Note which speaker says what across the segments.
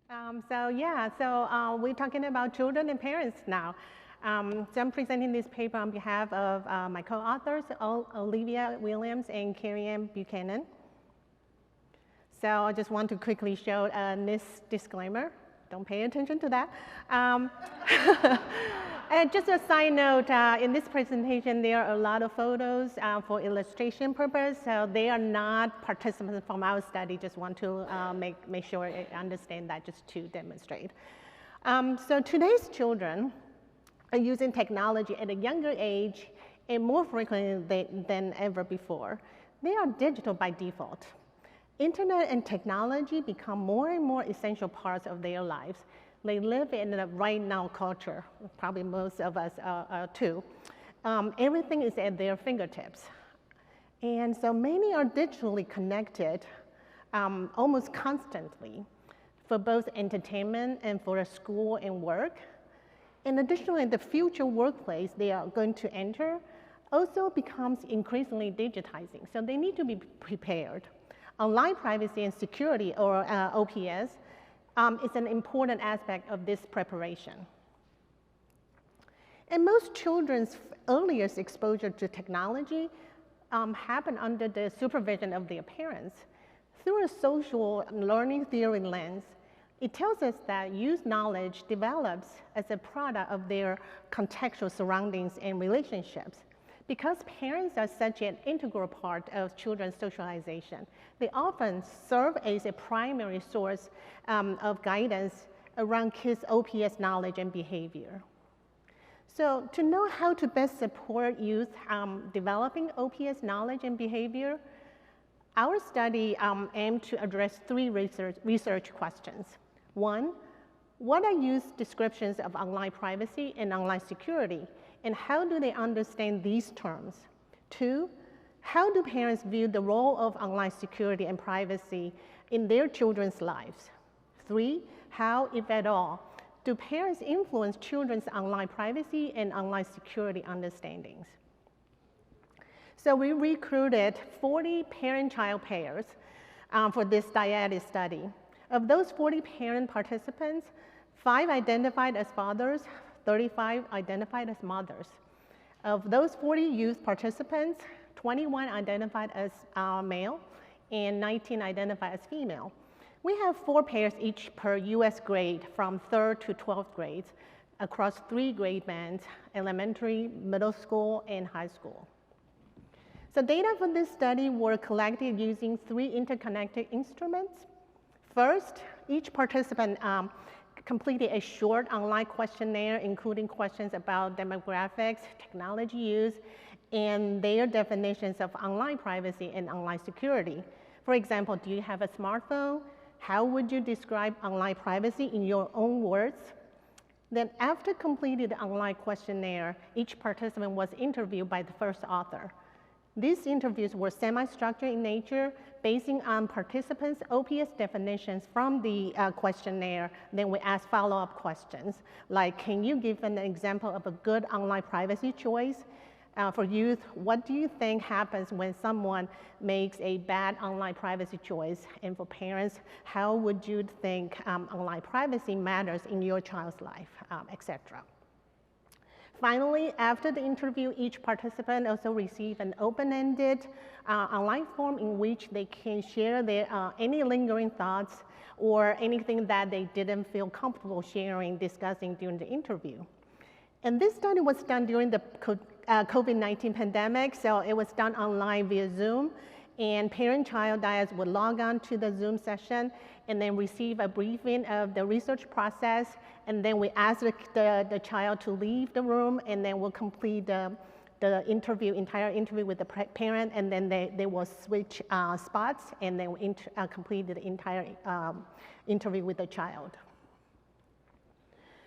Speaker 1: We're talking about children and parents now. So I'm presenting this paper on behalf of my co-authors, Olivia Williams and Kerrianne Buchanan. So I just want to quickly show this disclaimer. Don't pay attention to that. And just a side note, in this presentation, there are a lot of photos for illustration purpose. So they are not participants from our study. Just want to make sure I understand that just to demonstrate. So today's children are using technology at a younger age and more frequently than ever before. They are digital by default. Internet and technology become more and more essential parts of their lives. They live in a right now culture, probably most of us are too. Everything is at their fingertips. And so many are digitally connected almost constantly for both entertainment and for school and work. And additionally, the future workplace they are going to enter also becomes increasingly digitizing. So they need to be prepared. Online privacy and security, or OPS, is an important aspect of this preparation. And most children's earliest exposure to technology happen under the supervision of their parents. Through a social learning theory lens, it tells us that youth knowledge develops as a product of their contextual surroundings and relationships. Because parents are such an integral part of children's socialization, they often serve as a primary source of guidance around kids' OPS knowledge and behavior. So to know how to best support youth developing OPS knowledge and behavior, our study aimed to address three research questions. One, what are youth descriptions of online privacy and online security? And how do they understand these terms? Two, how do parents view the role of online security and privacy in their children's lives? Three, how, if at all, do parents influence children's online privacy and online security understandings? So we recruited 40 parent-child pairs for this dyadic study. Of those 40 parent participants, 5 identified as fathers, 35 identified as mothers. Of those 40 youth participants, 21 identified as male and 19 identified as female. We have 4 pairs each per US grade from 3rd to 12th grades across 3 grade bands, elementary, middle school, and high school. So data for this study were collected using 3 interconnected instruments. First, each participant completed a short online questionnaire, including questions about demographics, technology use, and their definitions of online privacy and online security. For example, do you have a smartphone? How would you describe online privacy in your own words? Then after completing the online questionnaire, each participant was interviewed by the first author. These interviews were semi-structured in nature, basing on participants' OPS definitions from the questionnaire. Then we asked follow-up questions, like, can you give an example of a good online privacy choice? For youth, what do you think happens when someone makes a bad online privacy choice? And for parents, how would you think online privacy matters in your child's life, etc. Finally, after the interview, each participant also received an open-ended online form in which they can share their any lingering thoughts or anything that they didn't feel comfortable sharing, discussing during the interview. And this study was done during the COVID-19 pandemic, so it was done online via Zoom, and parent-child dyads would log on to the Zoom session and then receive a briefing of the research process, and then we ask the child to leave the room, and then we'll complete the entire interview with the parent, and then they will switch spots, and then we complete the entire interview with the child.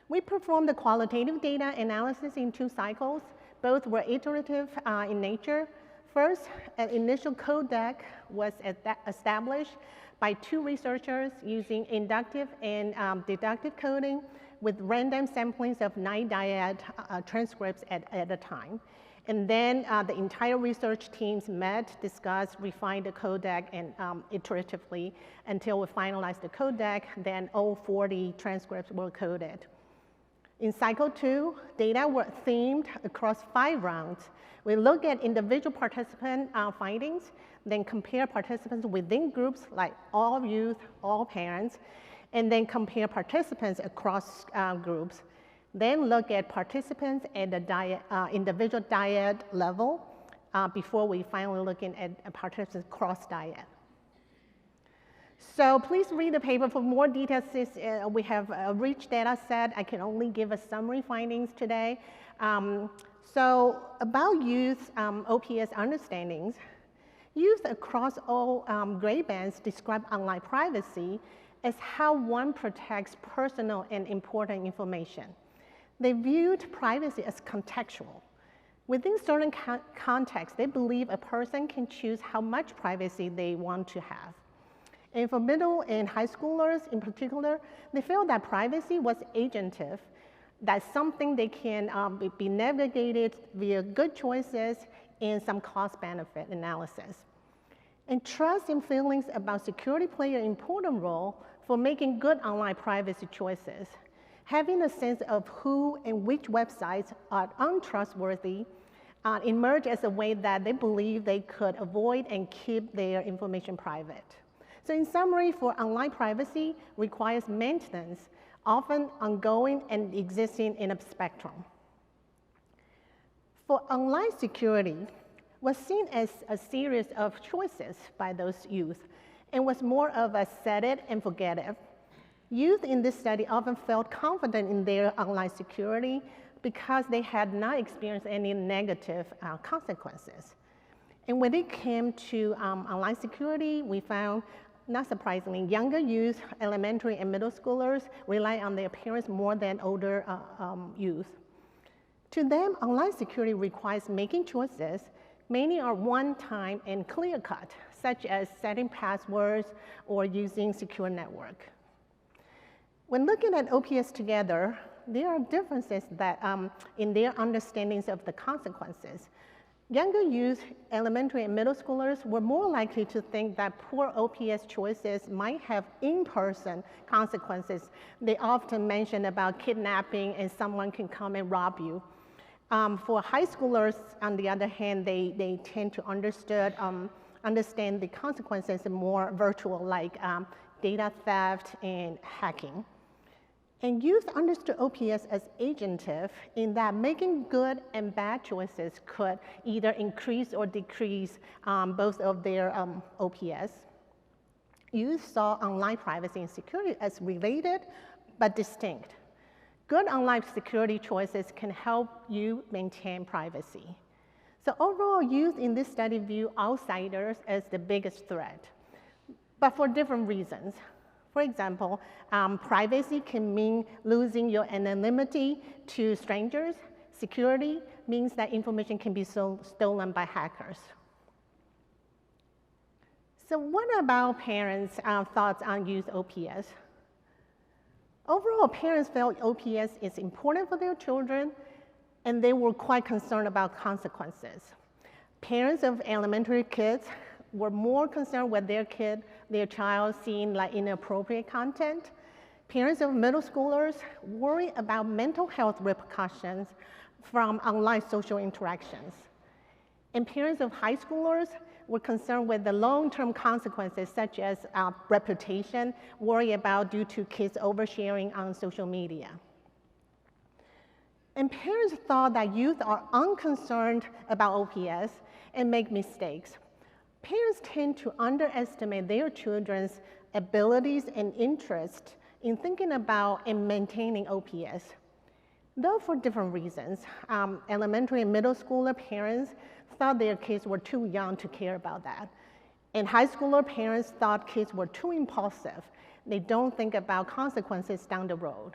Speaker 1: We performed the qualitative data analysis in 2 cycles. Both were iterative in nature. First, an initial code deck was established by 2 researchers using inductive and deductive coding with random samplings of 9 dyad transcripts at a time. And then the entire research teams met, discussed, refined the codec and iteratively until we finalized the codec, then all 40 transcripts were coded. In cycle 2, data were themed across 5 rounds. We look at individual participant findings, then compare participants within groups like all youth, all parents, and then compare participants across groups. Then look at participants at the individual dyad level before we finally looking at participants cross dyad. So please read the paper for more details. We have a rich data set. I can only give a summary findings today. So about youth OPS understandings, youth across all grade bands describe online privacy as how one protects personal and important information. They viewed privacy as contextual. Within certain contexts, they believe a person can choose how much privacy they want to have. And for middle and high schoolers in particular, they feel that privacy was agentive, that's something they can be navigated via good choices and some cost-benefit analysis. And trust and feelings about security play an important role for making good online privacy choices. Having a sense of who and which websites are untrustworthy emerge as a way that they believe they could avoid and keep their information private. So in summary, for online privacy requires maintenance, often ongoing and existing in a spectrum. For online security, was seen as a series of choices by those youth and was more of a set it and forget it. Youth in this study often felt confident in their online security because they had not experienced any negative consequences. And when it came to online security, we found, not surprisingly, younger youth, elementary and middle schoolers rely on their parents more than older youth. To them, online security requires making choices. Many are one-time and clear-cut, such as setting passwords or using secure network. When looking at OPS together, there are differences that, in their understandings of the consequences. Younger youth, elementary and middle schoolers were more likely to think that poor OPS choices might have in-person consequences. They often mention about kidnapping and someone can come and rob you. For high schoolers, on the other hand, they tend to understand the consequences more virtual, like data theft and hacking. And youth understood OPS as agentive in that making good and bad choices could either increase or decrease both of their OPS. Youth saw online privacy and security as related but distinct. Good online security choices can help you maintain privacy. So overall, youth in this study view outsiders as the biggest threat, but for different reasons. For example, privacy can mean losing your anonymity to strangers. Security means that information can be stolen by hackers. So what about parents' thoughts on youth OPS? Overall, parents felt OPS is important for their children, and they were quite concerned about consequences. Parents of elementary kids were more concerned with their child seeing like inappropriate content. Parents of middle schoolers worry about mental health repercussions from online social interactions. And parents of high schoolers were concerned with the long-term consequences such as reputation, worry about due to kids oversharing on social media. And parents thought that youth are unconcerned about OPS and make mistakes. Parents tend to underestimate their children's abilities and interest in thinking about and maintaining OPS, though for different reasons. Elementary and middle schooler parents thought their kids were too young to care about that. And high schooler parents thought kids were too impulsive. They don't think about consequences down the road.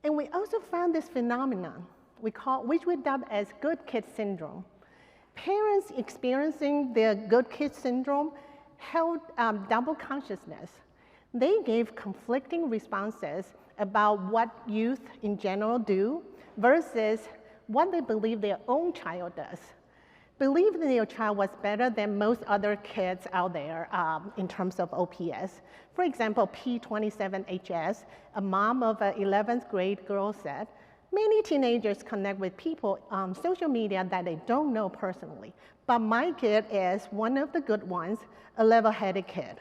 Speaker 1: And we also found this phenomenon, which we dub as good kid syndrome. Parents experiencing their good kid syndrome held double consciousness. They gave conflicting responses about what youth in general do versus what they believe their own child does. Believing their child was better than most other kids out there in terms of OPS. For example, P27HS, a mom of an 11th grade girl said, many teenagers connect with people on social media that they don't know personally, but my kid is one of the good ones, a level-headed kid.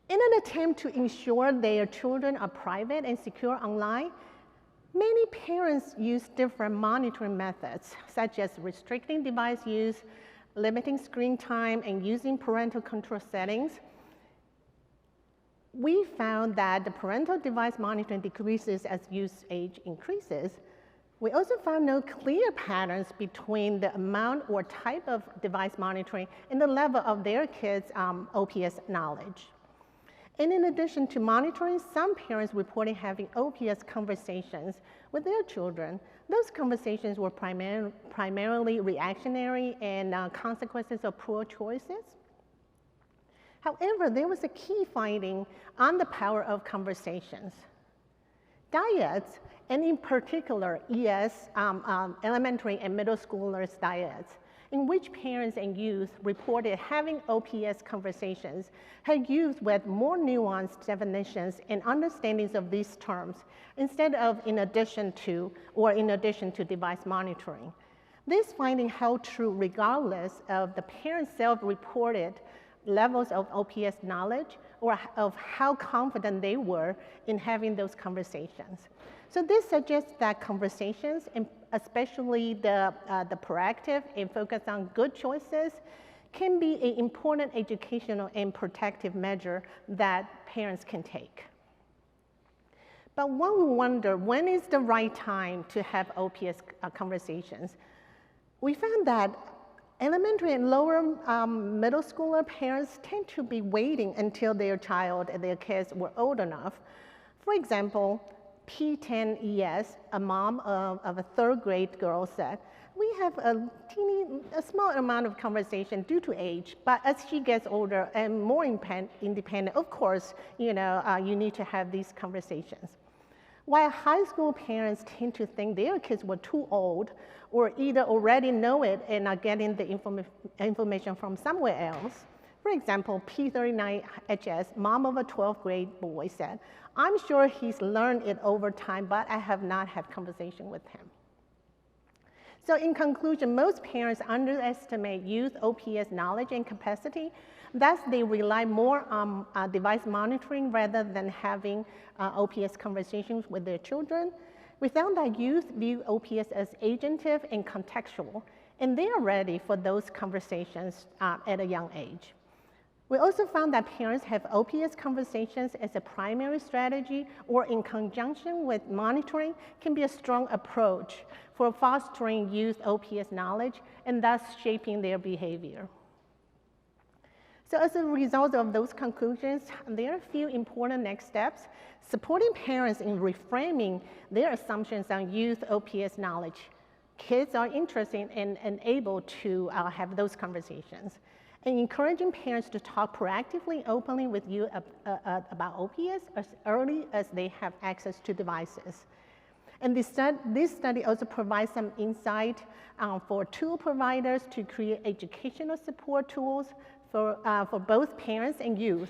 Speaker 1: In an attempt to ensure their children are private and secure online, many parents use different monitoring methods, such as restricting device use, limiting screen time, and using parental control settings. We found that the parental device monitoring decreases as use age increases. We also found no clear patterns between the amount or type of device monitoring and the level of their kids' OPS knowledge. And in addition to monitoring, some parents reported having OPS conversations with their children. Those conversations were primarily reactionary and consequences of poor choices. However, there was a key finding on the power of conversations. Dyads, and in particular ES, elementary and middle schoolers dyads, in which parents and youth reported having OPS conversations, had used with more nuanced definitions and understandings of these terms instead of in addition to device monitoring. This finding held true regardless of the parents' self-reported levels of OPS knowledge or of how confident they were in having those conversations. So this suggests that conversations, and especially the proactive and focus on good choices, can be an important educational and protective measure that parents can take. But one would wonder, when is the right time to have OPS conversations? We found that elementary and lower middle schooler parents tend to be waiting until their child and their kids were old enough. For example, P10ES, a mom of a third grade girl said, we have a small amount of conversation due to age, but as she gets older and more independent, of course, you need to have these conversations. While high school parents tend to think their kids were too old or either already know it and are getting the information from somewhere else. For example, P39HS, mom of a 12th grade boy said, I'm sure he's learned it over time, but I have not had conversation with him. So in conclusion, most parents underestimate youth OPS knowledge and capacity. Thus, they rely more on device monitoring rather than having OPS conversations with their children. We found that youth view OPS as agentive and contextual, and they are ready for those conversations at a young age. We also found that parents have OPS conversations as a primary strategy or in conjunction with monitoring can be a strong approach for fostering youth OPS knowledge and thus shaping their behavior. So as a result of those conclusions, there are a few important next steps. Supporting parents in reframing their assumptions on youth OPS knowledge. Kids are interested and able to have those conversations. And encouraging parents to talk proactively, openly with you about OPS as early as they have access to devices. And this study also provides some insight for tool providers to create educational support tools for both parents and youth.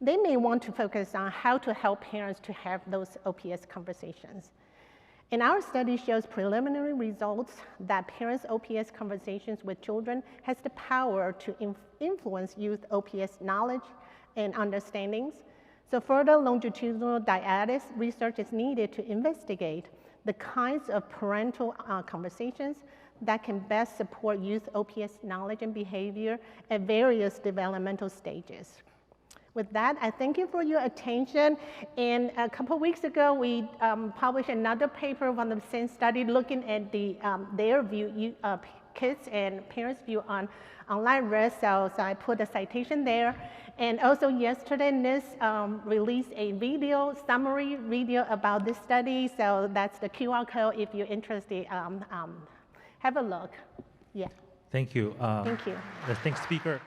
Speaker 1: They may want to focus on how to help parents to have those OPS conversations. And our study shows preliminary results that parents' OPS conversations with children has the power to influence youth OPS knowledge and understandings. So further longitudinal dyadic research is needed to investigate the kinds of parental conversations that can best support youth OPS knowledge and behavior at various developmental stages. With that, I thank you for your attention. And a couple of weeks ago, we published another paper on the same study looking at their view, kids and parents' view on online risk. So I put a citation there. And also yesterday, NIST released a summary video about this study. So that's the QR code if you're interested. Have a look. Yeah.
Speaker 2: Thank you.
Speaker 1: Thank you.
Speaker 2: The next speaker.